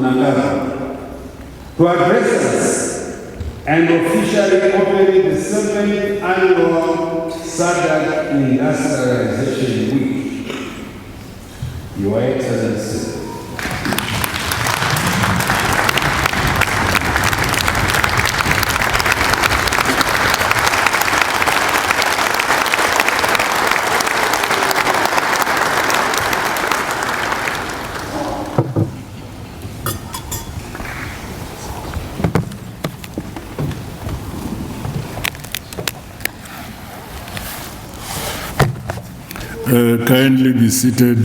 Mnangagwa to address us and officially open the 7th Annual SADC Industrialisation Week. Your Excellency, kindly be seated.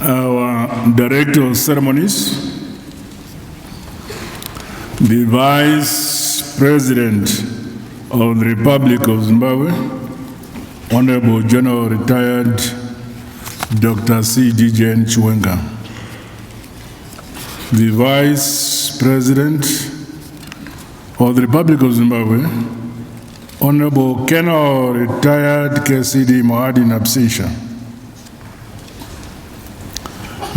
Our Director of Ceremonies, the Vice President of the Republic of Zimbabwe, Honorable General Retired Dr. C.D.J. Chiwenga, the Vice President of the Republic of Zimbabwe, Honorable Colonel Retired K.C.D. Mohadi in absentia,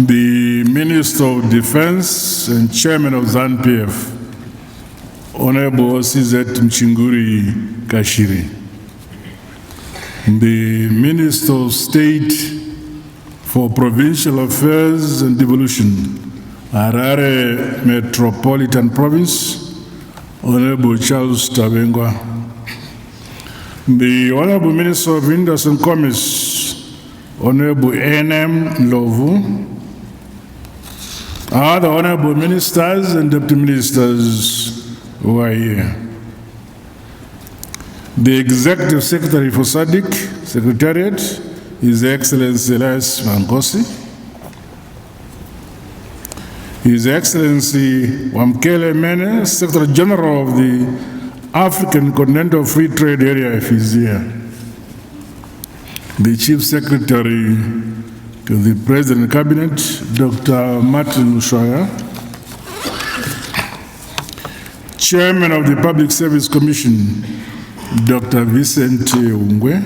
the Minister of Defense and Chairman of ZANU-PF, Honorable C.Z. Mchinguri Kashiri, the Minister of State for Provincial Affairs and Devolution, Harare Metropolitan Province, Honorable Charles Tabengwa, the Honorable Minister of Industry and Commerce, Honorable N.M. Lovu, other Honorable Ministers and Deputy Ministers who are here, the Executive Secretary for SADC Secretariat, His Excellency Elias Mangosi, His Excellency Wamkele Mene, Secretary General of the African Continental Free Trade Area, if he's here, the Chief Secretary to the President Cabinet, Dr. Martin Ushoya, Chairman of the Public Service Commission, Dr. Vicente Ungwe,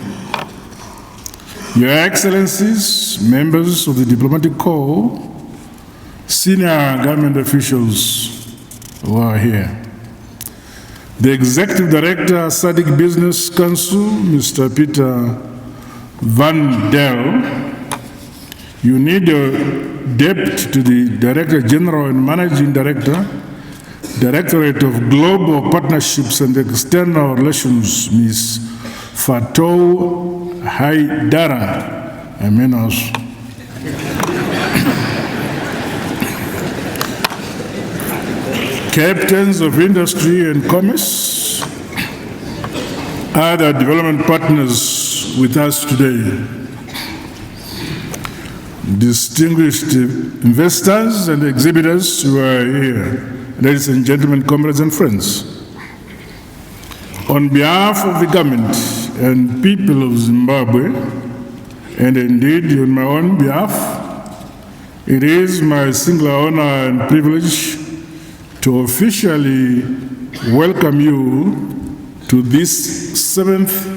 Your Excellencies, members of the Diplomatic Corps, senior government officials who are here, the Executive Director, SADC Business Council, Mr. Peter Van Del, you need a debt to the Director General and Managing Director, Directorate of Global Partnerships and External Relations, Ms. Fatou Haidara, Captains of Industry and Commerce, other development partners with us today, distinguished investors and exhibitors who are here, ladies and gentlemen, comrades and friends. On behalf of the government and people of Zimbabwe, and indeed on my own behalf, it is my singular honor and privilege to officially welcome you to this 7th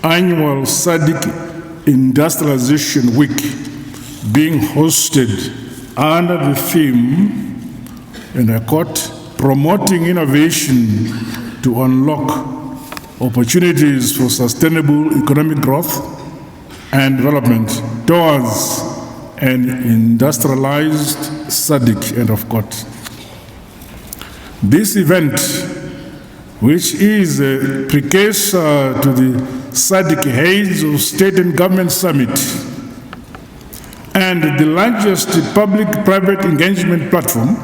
Annual SADC Industrialization Week, being hosted under the theme, and I quote, promoting innovation to unlock opportunities for sustainable economic growth and development towards an industrialized SADC, end of quote. This event, which is a precursor to the SADC Heads of State and Government Summit and the largest public-private engagement platform,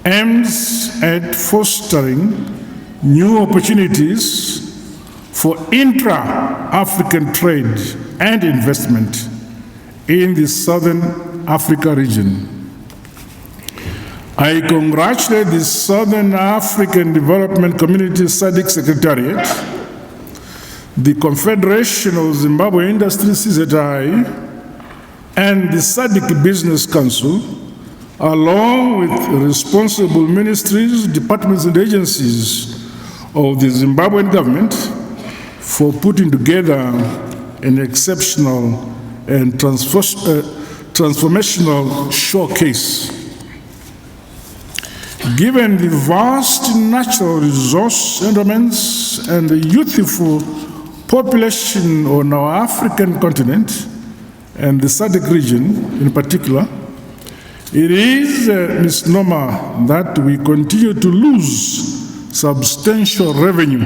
aims at fostering new opportunities for intra-African trade and investment in the Southern Africa region. I congratulate the Southern African Development Community SADC Secretariat, the Confederation of Zimbabwe Industries CZI, and the SADC Business Council along with responsible ministries, departments, and agencies of the Zimbabwean government for putting together an exceptional and transformational showcase. Given the vast natural resource endowments and the youthful population on our African continent, and the SADC region in particular, it is a misnomer that we continue to lose substantial revenue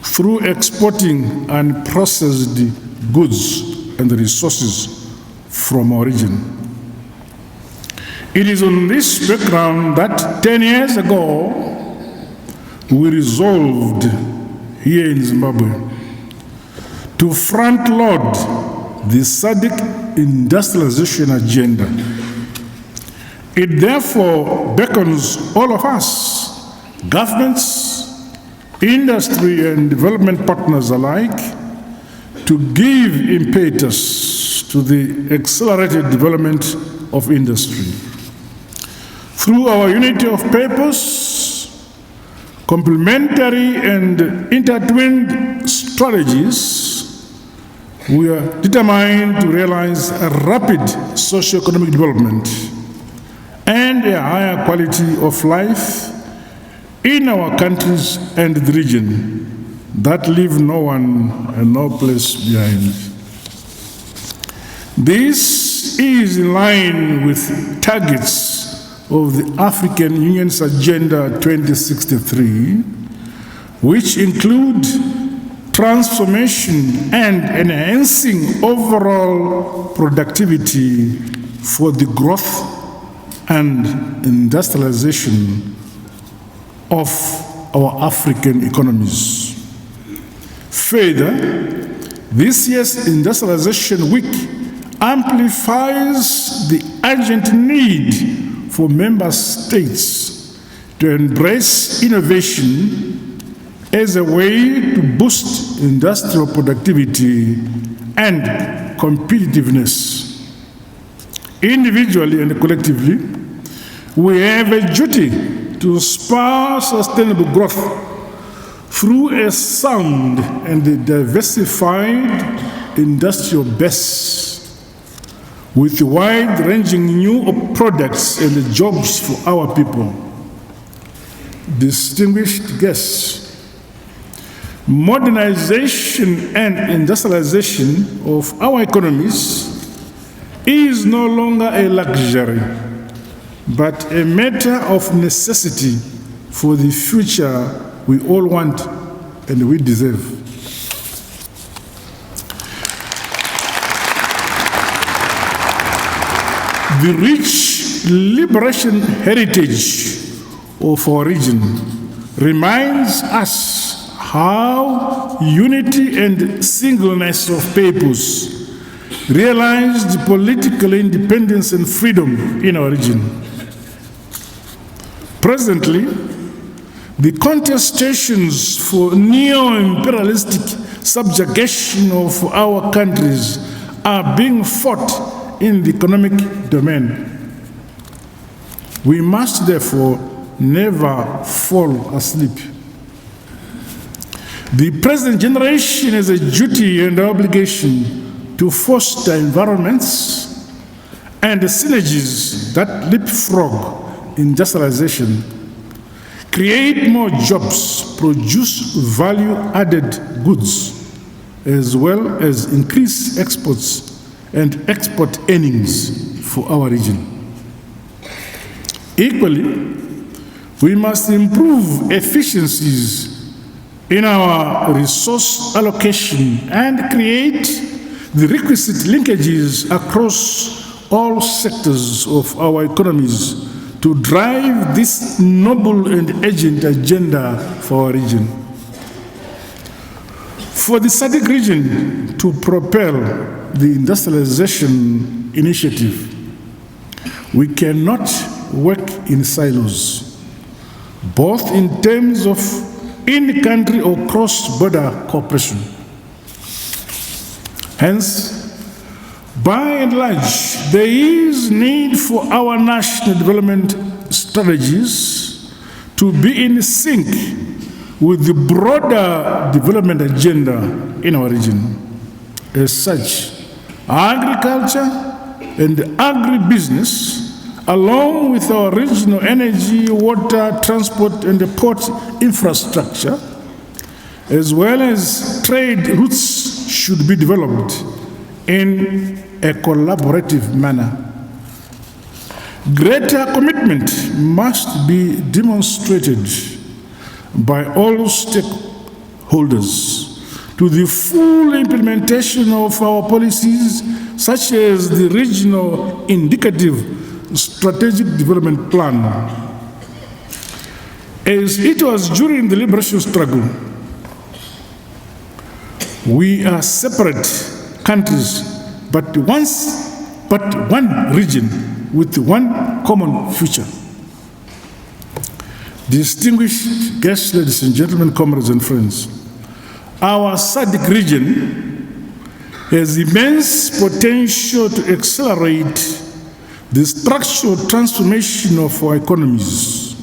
through exporting unprocessed goods and resources from our region. It is on this background that 10 years ago, we resolved here in Zimbabwe to front-load the SADC industrialization agenda. It therefore beckons all of us, governments, industry and development partners alike, to give impetus to the accelerated development of industry. Through our unity of purpose, complementary and intertwined strategies, we are determined to realize a rapid socio-economic development and a higher quality of life in our countries and the region that leave no one and no place behind. This is in line with targets of the African Union's Agenda 2063, which include transformation and enhancing overall productivity for the growth and industrialization of our African economies. Further, this year's Industrialization Week amplifies the urgent need for member states to embrace innovation as a way to boost industrial productivity and competitiveness. Individually and collectively, we have a duty to spur sustainable growth through a sound and diversified industrial base with wide-ranging new products and jobs for our people. Distinguished guests, modernization and industrialization of our economies is no longer a luxury, but a matter of necessity for the future we all want and we deserve. The rich liberation heritage of our region reminds us how unity and singleness of purpose realized political independence and freedom in our region. Presently, the contestations for neo-imperialistic subjugation of our countries are being fought in the economic domain. We must therefore never fall asleep. The present generation has a duty and obligation to foster environments and synergies that leapfrog industrialization, create more jobs, produce value-added goods, as well as increase exports and export earnings for our region. Equally, we must improve efficiencies in our resource allocation and create the requisite linkages across all sectors of our economies to drive this noble and urgent agenda for our region. For the SADC region to propel the industrialization initiative, we cannot work in silos, both in terms of in-country or cross-border cooperation. Hence, By and large, there is need for our national development strategies to be in sync with the broader development agenda in our region. As such, agriculture and agribusiness, along with our regional energy, water, transport, and port infrastructure, as well as trade routes, should be developed in a collaborative manner. Greater commitment must be demonstrated by all stakeholders to the full implementation of our policies, such as the Regional Indicative Strategic Development Plan. As it was during the liberation struggle, we are separate countries, but one region with one common future. Distinguished guests, ladies and gentlemen, comrades and friends, our SADC region has immense potential to accelerate the structural transformation of our economies,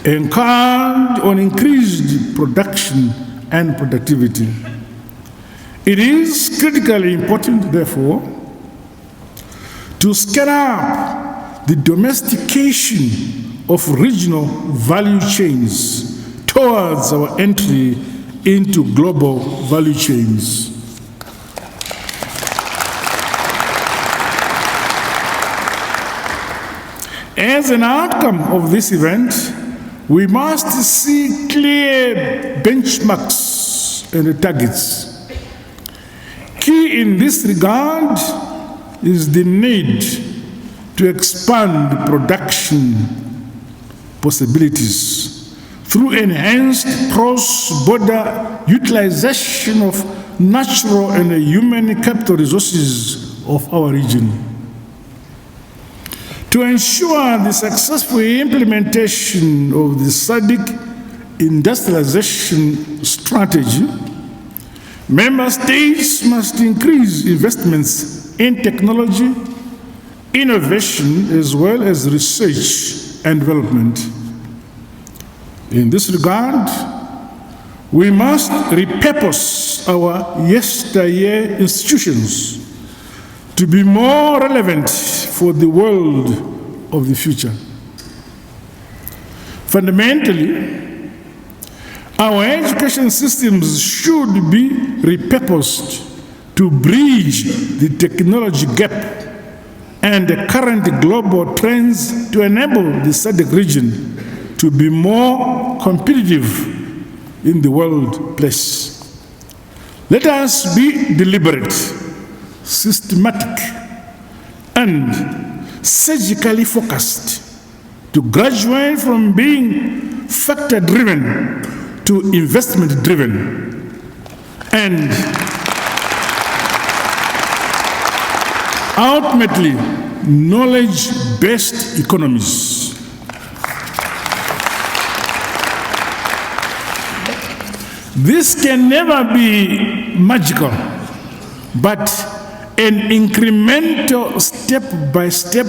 encourage on increased production and productivity. It is critically important, therefore, to scale up the domestication of regional value chains towards our entry into global value chains. As an outcome of this event, we must see clear benchmarks and targets. Key in this regard is the need to expand production possibilities through enhanced cross-border utilization of natural and human capital resources of our region. To ensure the successful implementation of the SADC industrialization strategy, member states must increase investments in technology, innovation, as well as research and development. In this regard, we must repurpose our yesteryear institutions to be more relevant for the world of the future. Fundamentally, our education systems should be repurposed to bridge the technology gap and the current global trends to enable the SADC region to be more competitive in the workplace. Let us be deliberate, systematic, and surgically focused to graduate from being factor-driven to investment-driven, and ultimately knowledge-based economies. This can never be magical, but an incremental, step-by-step,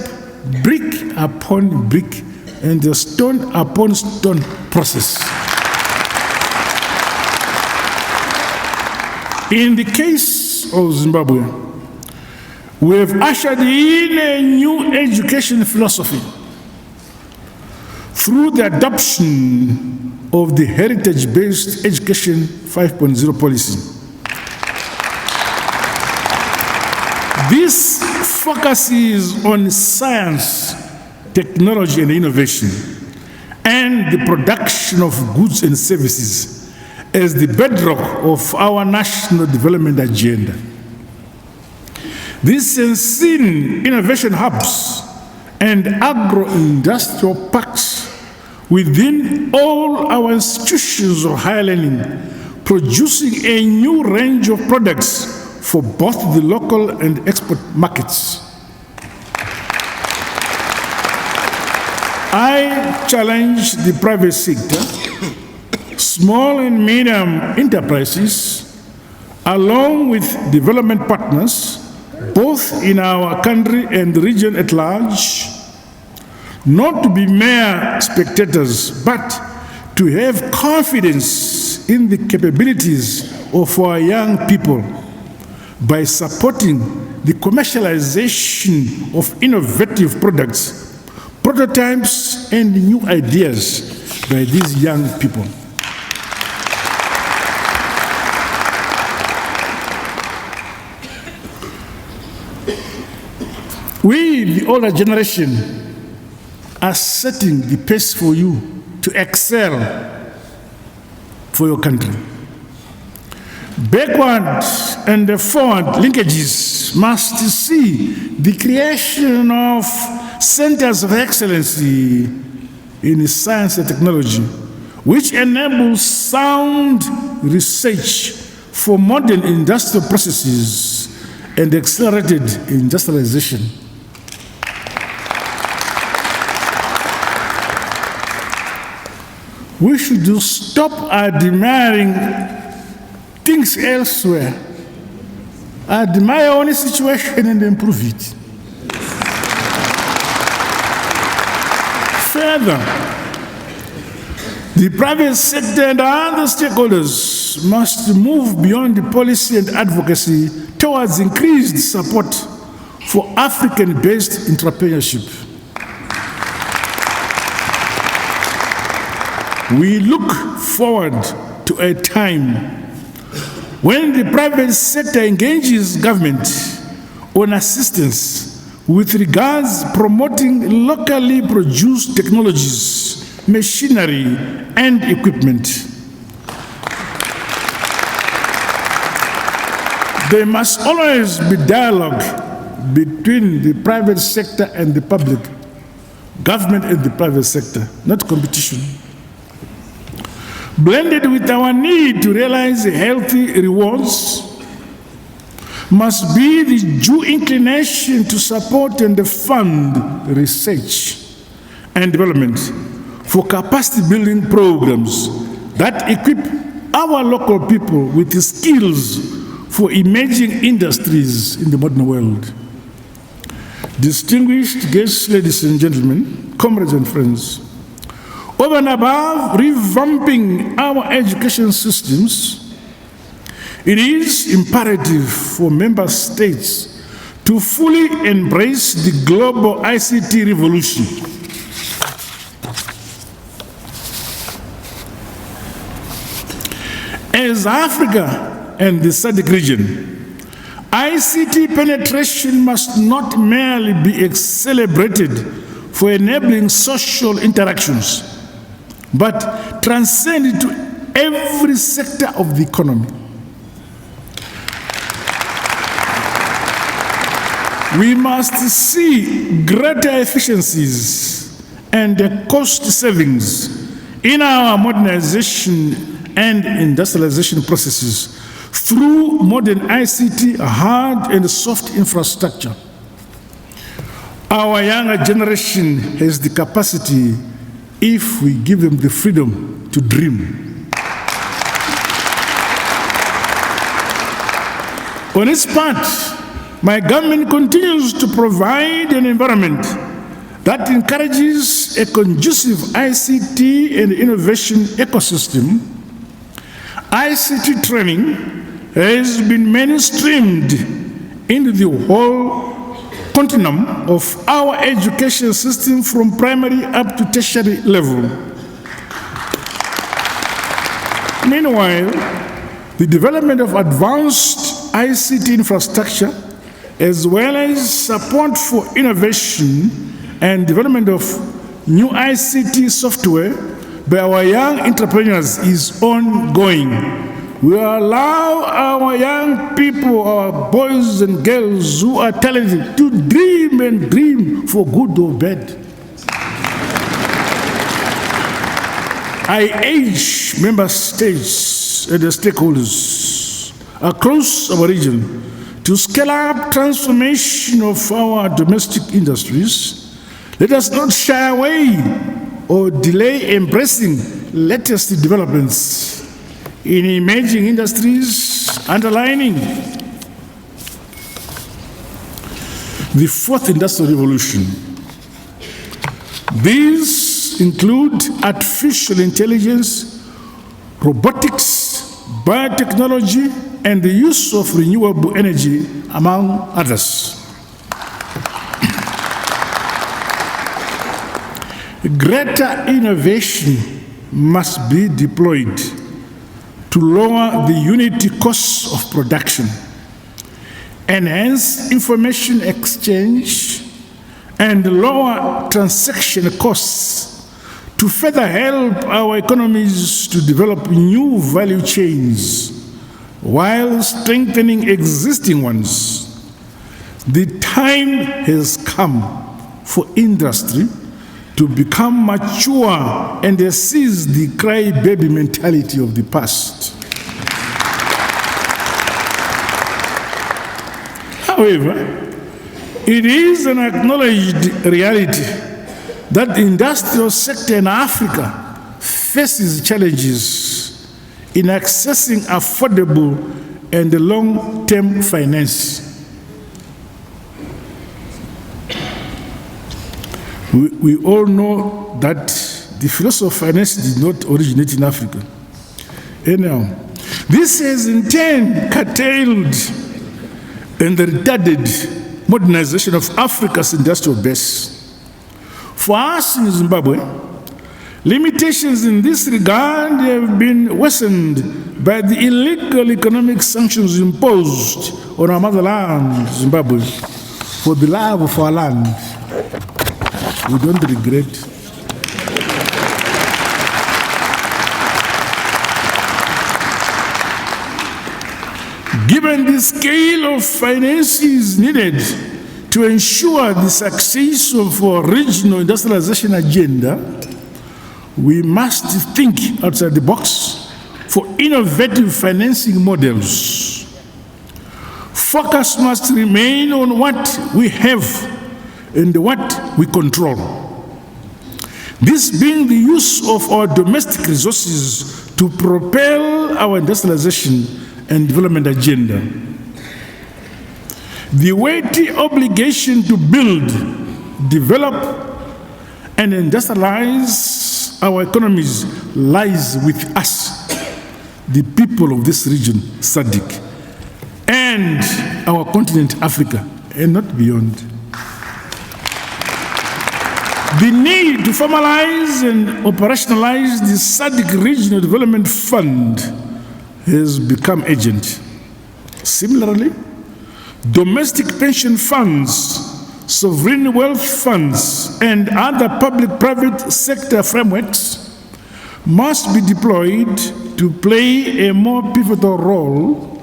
brick upon brick, and a stone upon stone process. In the case of Zimbabwe, we have ushered in a new education philosophy through the adoption of the heritage-based education 5.0 policy. This focuses on science, technology, and innovation, and the production of goods and services as the bedrock of our national development agenda. These unseen innovation hubs and agro-industrial parks within all our institutions of higher learning, producing a new range of products for both the local and export markets. I challenge the private sector, small and medium enterprises, along with development partners, both growth in our country and the region at large, not to be mere spectators, but to have confidence in the capabilities of our young people by supporting the commercialization of innovative products, prototypes, and new ideas by these young people. We, the older generation, are setting the pace for you to excel for your country. Backward and forward linkages must see the creation of centers of excellency in science and technology, which enable sound research for modern industrial processes and accelerated industrialization. We should stop admiring things elsewhere. Admire only situation and improve it. Further, the private sector and other stakeholders must move beyond the policy and advocacy towards increased support for African-based entrepreneurship. We look forward to a time when the private sector engages government on assistance with regards promoting locally produced technologies, machinery, and equipment. There must always be dialogue between the private sector and the public, government and the private sector, not competition. Blended with our need to realize healthy rewards must be the due inclination to support and fund research and development for capacity building programs that equip our local people with the skills for emerging industries in the modern world. Distinguished guests, ladies and gentlemen, comrades and friends, over and above revamping our education systems, it is imperative for member states to fully embrace the global ICT revolution. As Africa and the SADC region, ICT penetration must not merely be celebrated for enabling social interactions, but transcend into every sector of the economy. We must see greater efficiencies and cost savings in our modernization and industrialization processes through modern ICT, hard and soft infrastructure. Our younger generation has the capacity if we give them the freedom to dream. On its part, my government continues to provide an environment that encourages a conducive ICT and innovation ecosystem. ICT training has been mainstreamed into the whole continuum of our education system from primary up to tertiary level. Meanwhile, the development of advanced ICT infrastructure, as well as support for innovation and development of new ICT software by our young entrepreneurs, is ongoing. We allow our young people, our boys and girls who are talented, to dream and dream for good or bad. I urge member states and the stakeholders across our region to scale up transformation of our domestic industries. Let us not shy away or delay embracing latest developments in emerging industries, underlining the fourth industrial revolution. These include artificial intelligence, robotics, biotechnology, and the use of renewable energy, among others. Greater innovation must be deployed to lower the unit costs of production, enhance information exchange, and lower transaction costs to further help our economies to develop new value chains while strengthening existing ones. The time has come for industry to become mature and seize the crybaby mentality of the past. However, it is an acknowledged reality that the industrial sector in Africa faces challenges in accessing affordable and long-term finance. We all know that the philosophy of finance did not originate in Africa. Anyhow, this has in turn curtailed and retarded modernization of Africa's industrial base. For us in Zimbabwe, limitations in this regard have been worsened by the illegal economic sanctions imposed on our motherland, Zimbabwe, for the love of our land. We don't regret. Given the scale of finances needed to ensure the success of our regional industrialization agenda, we must think outside the box for innovative financing models. Focus must remain on what we have and what we control. This being the use of our domestic resources to propel our industrialization and development agenda. The weighty obligation to build, develop, and industrialize our economies lies with us, the people of this region, SADC, and our continent, Africa, and not beyond. The need to formalize and operationalize the SADC Regional Development Fund has become urgent. Similarly, domestic pension funds, sovereign wealth funds, and other public-private sector frameworks must be deployed to play a more pivotal role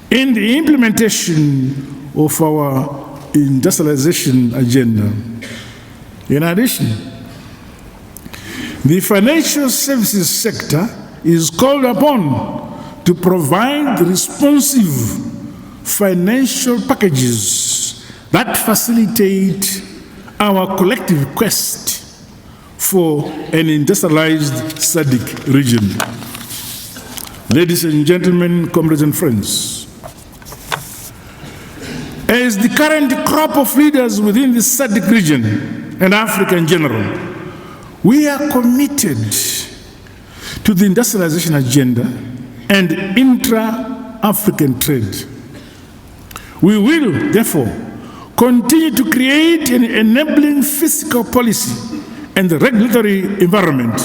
in the implementation of our industrialization agenda. In addition, the financial services sector is called upon to provide responsive financial packages that facilitate our collective quest for an industrialized SADC region. Ladies and gentlemen, comrades and friends, as the current crop of leaders within the SADC region and Africa in general, we are committed to the industrialization agenda and intra-African trade. We will, therefore, continue to create an enabling fiscal policy and regulatory environment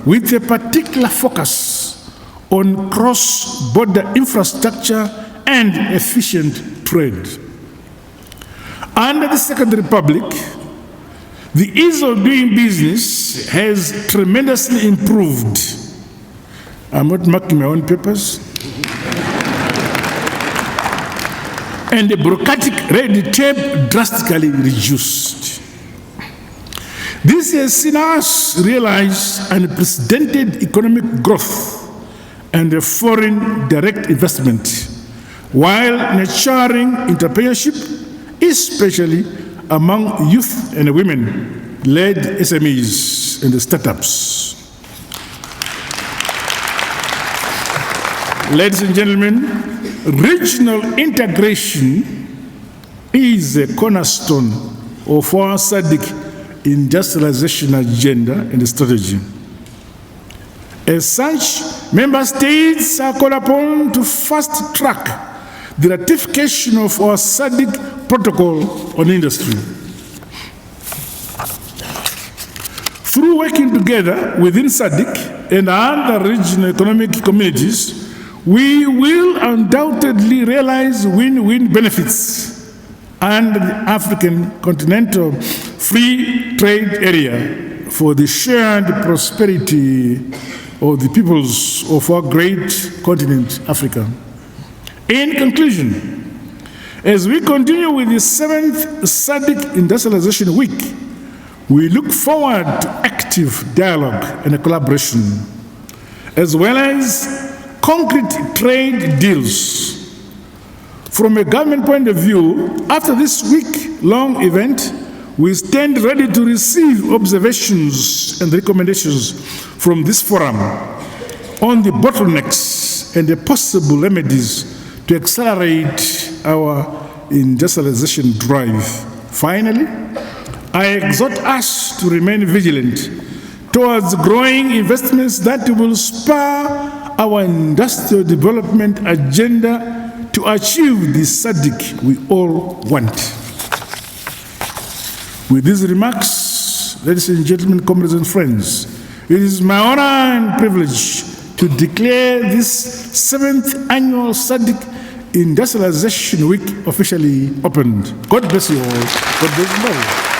with a particular focus on cross-border infrastructure and efficient trade. Under the Second Republic, the ease of doing business has tremendously improved. I'm not marking my own papers. And the bureaucratic red tape drastically reduced. This has seen us realize unprecedented economic growth and a foreign direct investment, while nurturing entrepreneurship, especially among youth and women-led SMEs and startups. Ladies and gentlemen, regional integration is a cornerstone of our SADC industrialization agenda and strategy. As such, member states are called upon to fast-track the ratification of our SADC protocol on industry. Through working together within SADC and other regional economic communities, we will undoubtedly realize win-win benefits under the African Continental Free Trade Area for the shared prosperity of the peoples of our great continent, Africa. In conclusion, as we continue with the 7th SADC Industrialization Week, we look forward to active dialogue and collaboration, as well as concrete trade deals. From a government point of view, after this week-long event, we stand ready to receive observations and recommendations from this forum on the bottlenecks and the possible remedies to accelerate our industrialization drive. Finally, I exhort us to remain vigilant towards growing investments that will spur our industrial development agenda to achieve the SADC we all want. With these remarks, ladies and gentlemen, comrades and friends, it is my honor and privilege to declare this 7th Annual SADC Industrialization Week officially opened. God bless you all. God bless you all.